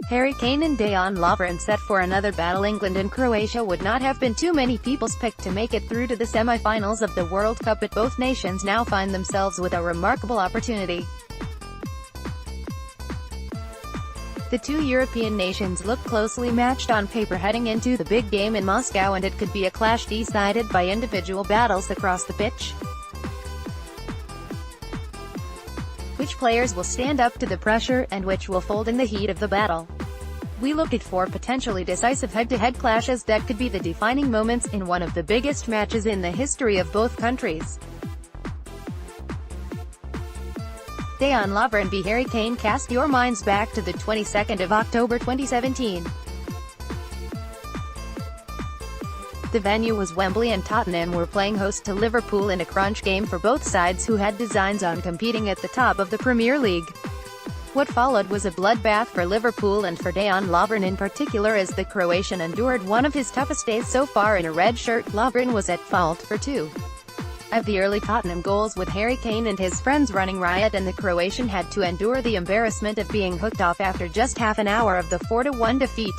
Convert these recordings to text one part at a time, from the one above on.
Harry Kane and Dejan Lovren set for another battle. England and Croatia would not have been too many people's pick to make it through to the semi-finals of the World Cup, but both nations now find themselves with a remarkable opportunity. The two European nations look closely matched on paper heading into the big game in Moscow, and it could be a clash decided by individual battles across the pitch. Which players will stand up to the pressure, and which will fold in the heat of the battle? We look at 4 potentially decisive head-to-head clashes that could be the defining moments in one of the biggest matches in the history of both countries. Dejan Lovren v Harry Kane. Cast your minds back to the 22nd of October 2017. The venue was Wembley, and Tottenham were playing host to Liverpool in a crunch game for both sides who had designs on competing at the top of the Premier League. What followed was a bloodbath for Liverpool and for Dejan Lovren in particular, as the Croatian endured one of his toughest days so far in a red shirt. Lovren was at fault for 2 of the early Tottenham goals, with Harry Kane and his friends running riot, and the Croatian had to endure the embarrassment of being hooked off after just half an hour of the 4-1 defeat.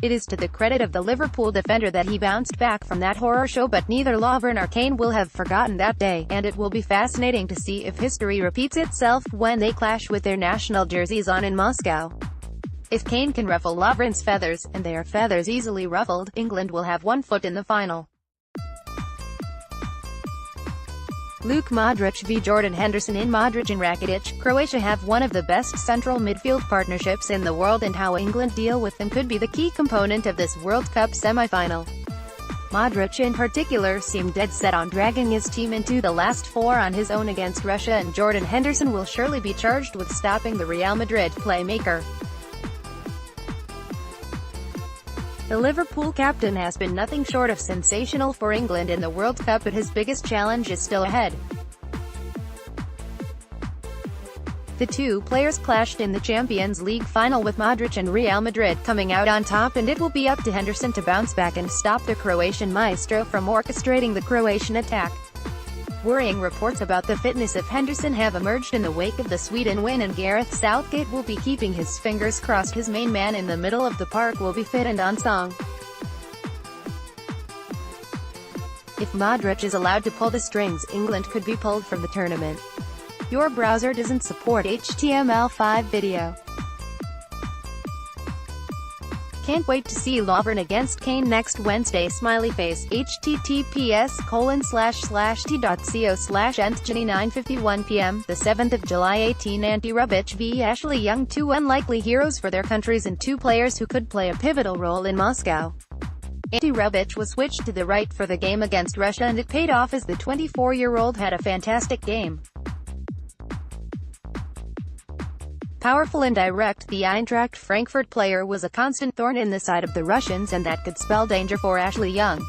It is to the credit of the Liverpool defender that he bounced back from that horror show, but neither Lovren or Kane will have forgotten that day, and it will be fascinating to see if history repeats itself when they clash with their national jerseys on in Moscow. If Kane can ruffle Lovren's feathers, and they are feathers easily ruffled, England will have one foot in the final. Luka Modric v Jordan Henderson. In Modric and Rakitic, Croatia have one of the best central midfield partnerships in the world, and how England deal with them could be the key component of this World Cup semi-final. Modric in particular seemed dead set on dragging his team into the last 4 on his own against Russia, and Jordan Henderson will surely be charged with stopping the Real Madrid playmaker. The Liverpool captain has been nothing short of sensational for England in the World Cup, but his biggest challenge is still ahead. The two players clashed in the Champions League final, with Modric and Real Madrid coming out on top, and it will be up to Henderson to bounce back and stop the Croatian maestro from orchestrating the Croatian attack. Worrying reports about the fitness of Henderson have emerged in the wake of the Sweden win, and Gareth Southgate will be keeping his fingers crossed his main man in the middle of the park will be fit and on song. If Modric is allowed to pull the strings, England could be pulled from the tournament. Your browser doesn't support HTML5 video. Can't wait to see Lovren against Kane next Wednesday. Smiley face. https://t.co/nthjani 9:51 p.m. The 7th of July 18. Ante Rebic v Ashley Young. 2 unlikely heroes for their countries and 2 players who could play a pivotal role in Moscow. Ante Rebic was switched to the right for the game against Russia, and it paid off as the 24-year-old had a fantastic game. Powerful and direct, the Eintracht Frankfurt player was a constant thorn in the side of the Russians, and that could spell danger for Ashley Young.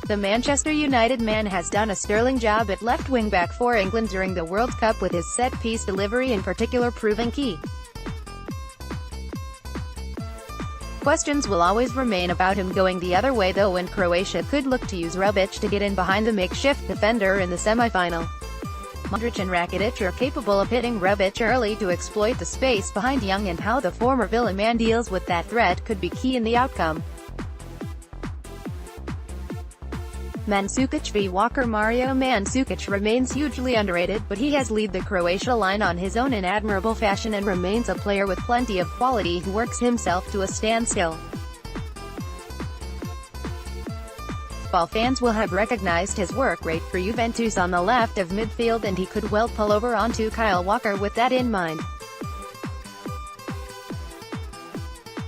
The Manchester United man has done a sterling job at left wing-back for England during the World Cup, with his set-piece delivery in particular proving key. Questions will always remain about him going the other way though, and Croatia could look to use Rebic to get in behind the makeshift defender in the semi-final. Modric and Rakitic are capable of hitting Rebic early to exploit the space behind Young, and how the former Villa man deals with that threat could be key in the outcome. Mandzukic v Walker. Mario Mandzukic remains hugely underrated, but he has led the Croatia line on his own in admirable fashion and remains a player with plenty of quality who works himself to a standstill. Football fans will have recognized his work rate for Juventus on the left of midfield, and he could well pull over onto Kyle Walker with that in mind.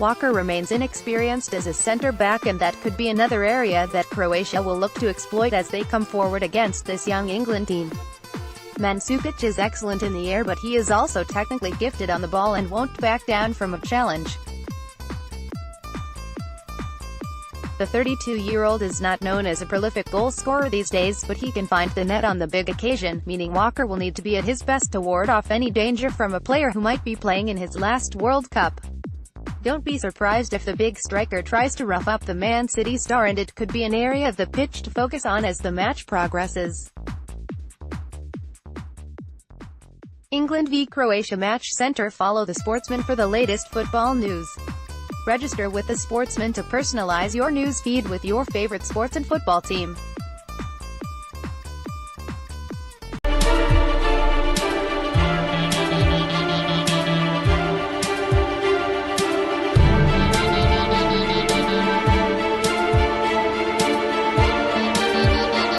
Walker remains inexperienced as a centre-back, and that could be another area that Croatia will look to exploit as they come forward against this young England team. Mandzukic is excellent in the air, but he is also technically gifted on the ball and won't back down from a challenge. The 32-year-old is not known as a prolific goal scorer these days, but he can find the net on the big occasion, meaning Walker will need to be at his best to ward off any danger from a player who might be playing in his last World Cup. Don't be surprised if the big striker tries to rough up the Man City star, and it could be an area of the pitch to focus on as the match progresses. England v Croatia match center. Follow the Sportsman for the latest football news. Register with the Sportsman to personalize your news feed with your favorite sports and football team.